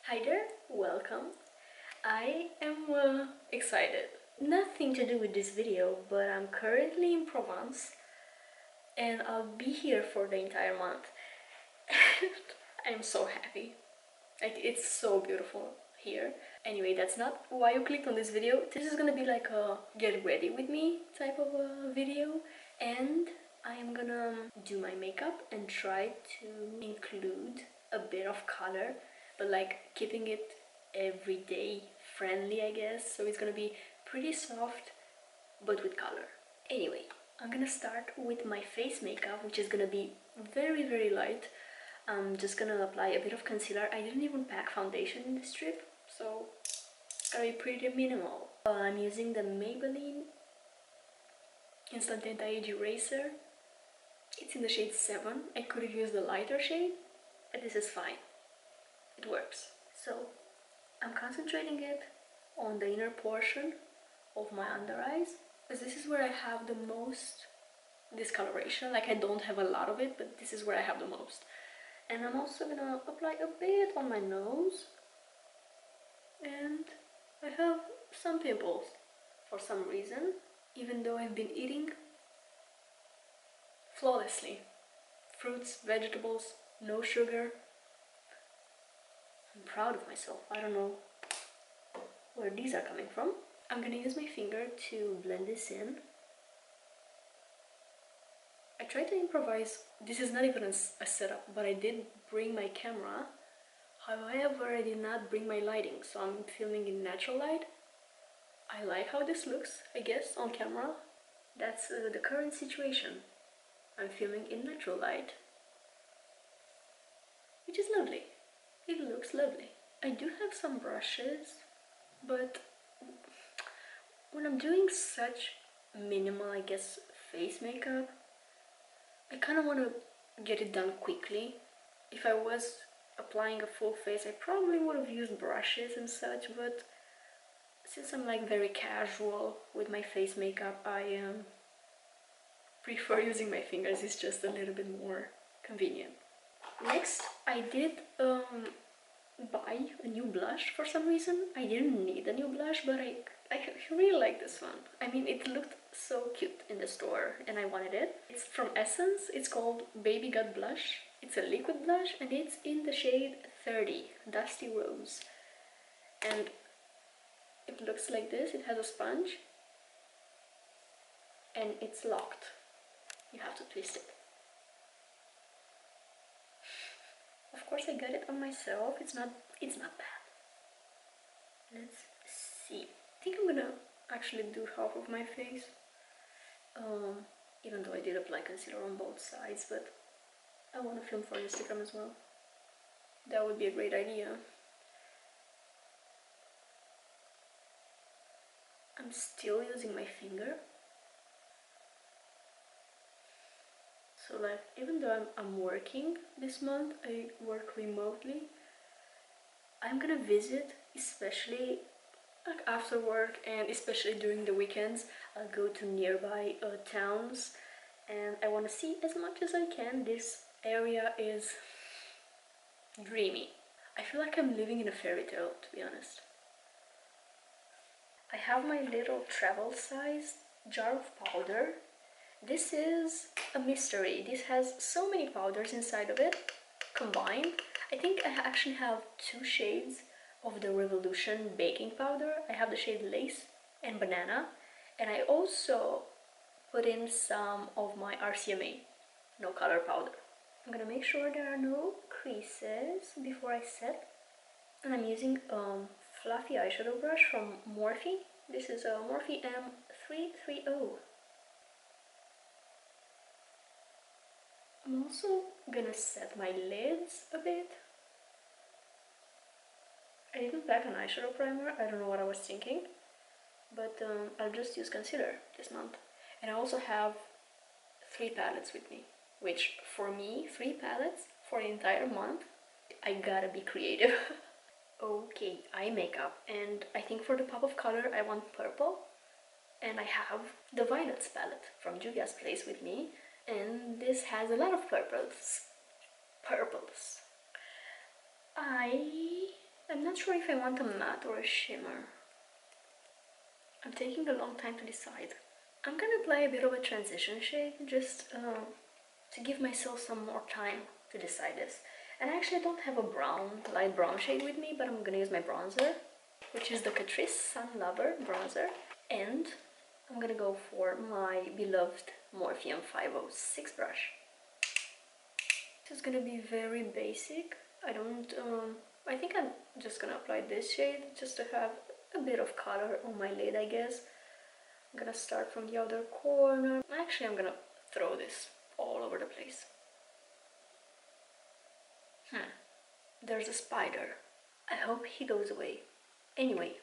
Hi there, welcome. I am excited. Nothing to do with this video, but I'm currently in Provence and I'll be here for the entire month. I'm so happy. Like, it's so beautiful here. Anyway, that's not why you clicked on this video. This is gonna be like a get ready with me type of a video, and I am gonna do my makeup and try to include a bit of color, but like keeping it everyday friendly, I guess. So it's gonna be pretty soft but with color. Anyway, I'm gonna start with my face makeup, which is gonna be very light. I'm just gonna apply a bit of concealer. I didn't even pack foundation in this trip, so it's gonna be pretty minimal. I'm using the Maybelline Instant Anti-Age Eraser. It's in the shade 7. I could have used the lighter shade, but this is fine. It works. So I'm concentrating it on the inner portion of my under eyes, because this is where I have the most discoloration. Like, I don't have a lot of it, but this is where I have the most. And I'm also gonna apply a bit on my nose, and I have some pimples for some reason, even though I've been eating flawlessly. Fruits, vegetables, no sugar. I'm proud of myself. I don't know where these are coming from. I'm gonna use my finger to blend this in. I tried to improvise. This is not even a setup, but I did bring my camera. However, I did not bring my lighting, so I'm filming in natural light. I like how this looks, I guess, on camera. That's the current situation. I'm filming in natural light, which is lovely. It looks lovely. I do have some brushes, but when I'm doing such minimal, I guess, face makeup, I kind of want to get it done quickly. If I was applying a full face, I probably would have used brushes and such, but since I'm like very casual with my face makeup, I prefer using my fingers. It's just a little bit more convenient. Next, I did buy a new blush for some reason. I didn't need a new blush, but I really like this one. I mean, it looked so cute in the store and I wanted it. It's from Essence. It's called Baby Got Blush. It's a liquid blush and it's in the shade 30, Dusty Rose. And it looks like this. It has a sponge and it's locked. You have to twist it. Of course, I got it on myself. It's not bad. Let's see. I think I'm gonna actually do half of my face. Even though I did apply concealer on both sides, but I want to film for Instagram as well. That would be a great idea. I'm still using my finger. So like, even though I'm working this month, I work remotely. I'm gonna visit, especially like after work and especially during the weekends. I'll go to nearby towns and I want to see as much as I can. This area is dreamy. I feel like I'm living in a fairy tale, to be honest. I have my little travel size jar of powder. This is a mystery. This has so many powders inside of it combined. I think I actually have 2 shades of the Revolution baking powder. I have the shade Lace and Banana, and I also put in some of my RCMA no color powder. I'm gonna make sure there are no creases before I set, and I'm using fluffy eyeshadow brush from Morphe. This is a Morphe M330. I'm also gonna set my lids a bit. I didn't pack an eyeshadow primer. I don't know what I was thinking, but I'll just use concealer this month. And I also have 3 palettes with me, which for me, 3 palettes for the entire month, I gotta be creative. Okay, eye makeup, and I think for the pop of color I want purple, and I have the Violets palette from Juvia's Place with me, and this has a lot of purples. I I'm not sure if I want a matte or a shimmer. I'm taking a long time to decide. I'm gonna apply a bit of a transition shade just to give myself some more time to decide this. And actually I don't have a light brown shade with me, but I'm gonna use my bronzer, which is the Catrice Sun Lover bronzer. And I'm gonna go for my beloved Morphe 506 brush. This is gonna be very basic. I think I'm just gonna apply this shade just to have a bit of color on my lid, I guess. I'm gonna start from the outer corner. Actually, I'm gonna throw this all over the place. There's a spider. I hope he goes away. Anyway,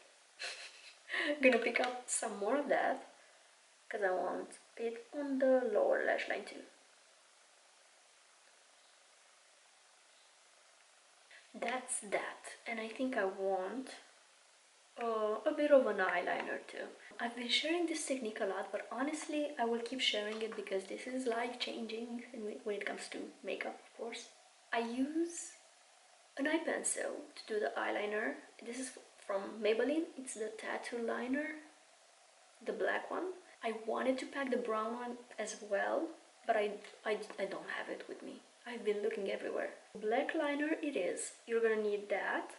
I'm gonna pick up some more of that because I want it on the lower lash line too. That's that, and I think I want a bit of an eyeliner too. I've been sharing this technique a lot, but honestly I will keep sharing it because this is life-changing when it comes to makeup, of course. I use an eye pencil to do the eyeliner. This is from Maybelline. It's the tattoo liner, the black one. I wanted to pack the brown one as well, but I don't have it with me. I've been looking everywhere. Black liner it is. You're gonna need that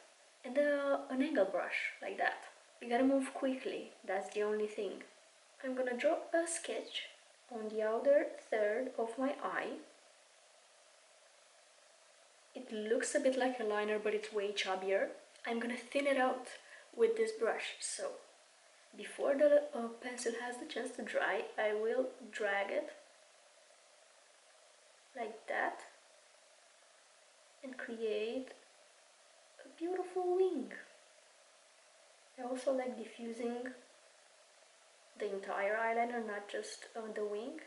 and an angle brush like that. You gotta move quickly, that's the only thing. I'm gonna draw a sketch on the outer third of my eye. It looks a bit like a liner, but it's way chubbier. I'm gonna thin it out with this brush, so before the pencil has the chance to dry, I will drag it like that and create a beautiful wing. I also like diffusing the entire eyeliner, not just the wing,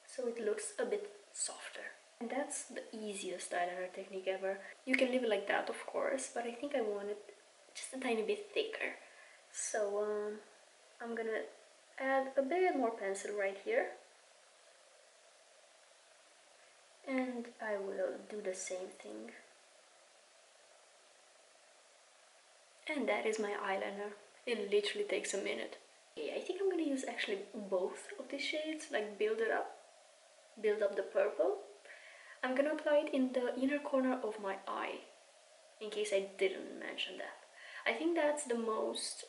so it looks a bit softer. And that's the easiest eyeliner technique ever. You can leave it like that, of course, but I think I want it just a tiny bit thicker. So I'm gonna add a bit more pencil right here. And I will do the same thing. And that is my eyeliner. It literally takes a minute. Okay, I think I'm gonna use actually both of these shades, like build up the purple. I'm gonna apply it in the inner corner of my eye, in case I didn't mention that. I think that's the most,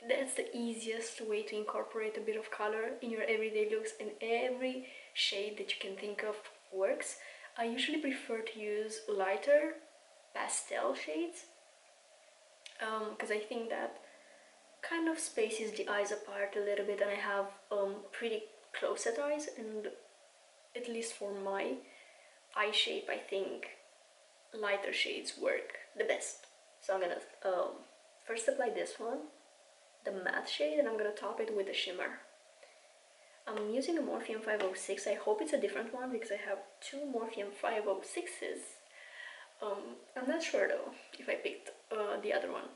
that's the easiest way to incorporate a bit of color in your everyday looks, and every shade that you can think of works. I usually prefer to use lighter pastel shades because I think that kind of spaces the eyes apart a little bit, and I have pretty close set eyes, and at least for my eye shape I think lighter shades work the best. So I'm gonna first apply this one, the matte shade, and I'm gonna top it with a shimmer. I'm using a Morphe 506. I hope it's a different one because I have two Morphe 506s. I'm not sure though if I picked the other one.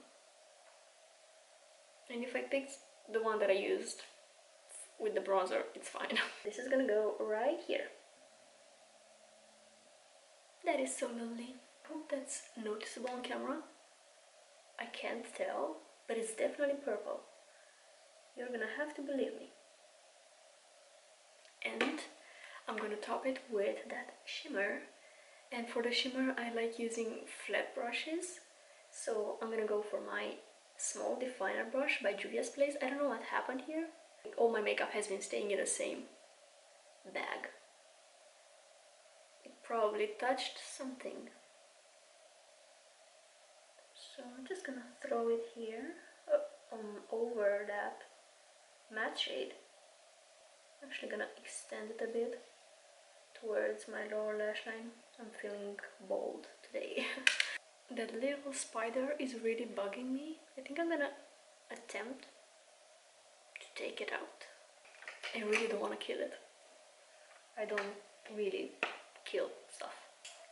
And if I picked the one that I used with the bronzer, it's fine. This is gonna go right here. That is so lovely. I hope that's noticeable on camera. I can't tell, but it's definitely purple. You're gonna have to believe me. And I'm gonna top it with that shimmer. And for the shimmer, I like using flat brushes. So I'm gonna go for my small definer brush by Juvia's Place. I don't know what happened here. All my makeup has been staying in the same bag. It probably touched something. So I'm just gonna throw it here over that matte shade. I'm actually gonna extend it a bit towards my lower lash line. I'm feeling bold today. That little spider is really bugging me. I think I'm gonna attempt to take it out. I really don't want to kill it. I don't really kill stuff.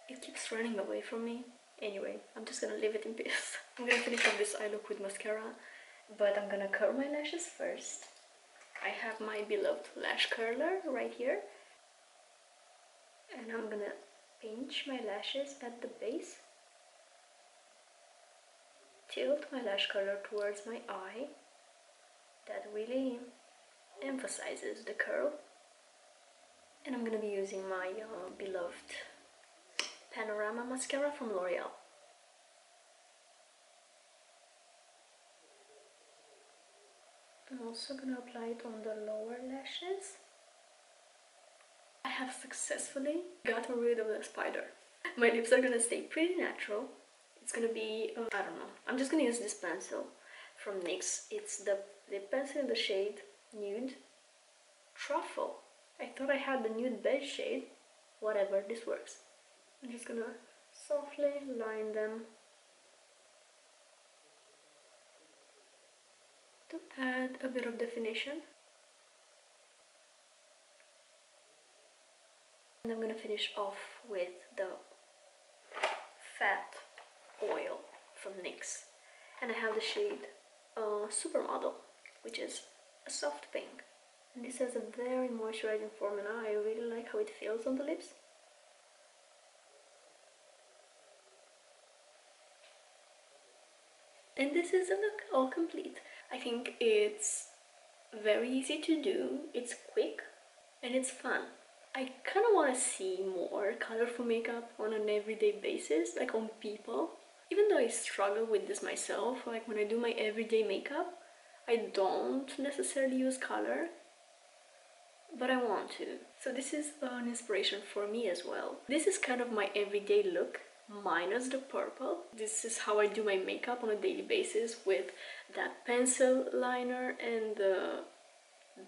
It keeps running away from me. Anyway, I'm just gonna leave it in peace. I'm gonna finish off this eye look with mascara, but I'm gonna curl my lashes first. I have my beloved lash curler right here. And I'm gonna pinch my lashes at the base tilt my lash color towards my eye. That really emphasizes the curl. And I'm gonna be using my beloved Panorama mascara from L'Oreal. I'm also gonna apply it on the lower lashes. I have successfully gotten rid of the spider. My lips are gonna stay pretty natural. It's gonna be, I don't know, I'm just gonna use this pencil from NYX. It's the lip pencil in the shade Nude Truffle. I thought I had the nude beige shade. Whatever, this works. I'm just gonna softly line them to add a bit of definition. And I'm gonna finish off with the Fat Oil from NYX. And I have the shade Supermodel, which is a soft pink. And this has a very moisturizing formula. I really like how it feels on the lips. And this is the look all complete. I think it's very easy to do, it's quick, and it's fun. I kind of want to see more colorful makeup on an everyday basis, like on people. Even though I struggle with this myself, like when I do my everyday makeup, I don't necessarily use color, but I want to. So this is an inspiration for me as well. This is kind of my everyday look, minus the purple. This is how I do my makeup on a daily basis, with that pencil liner and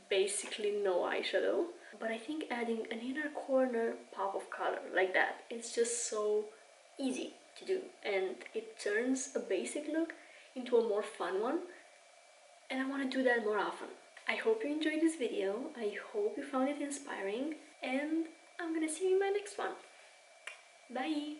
basically no eyeshadow. But I think adding an inner corner pop of color like that, it's just so easy to do, and it turns a basic look into a more fun one, and I want to do that more often. I hope you enjoyed this video, I hope you found it inspiring, and I'm gonna see you in my next one. Bye!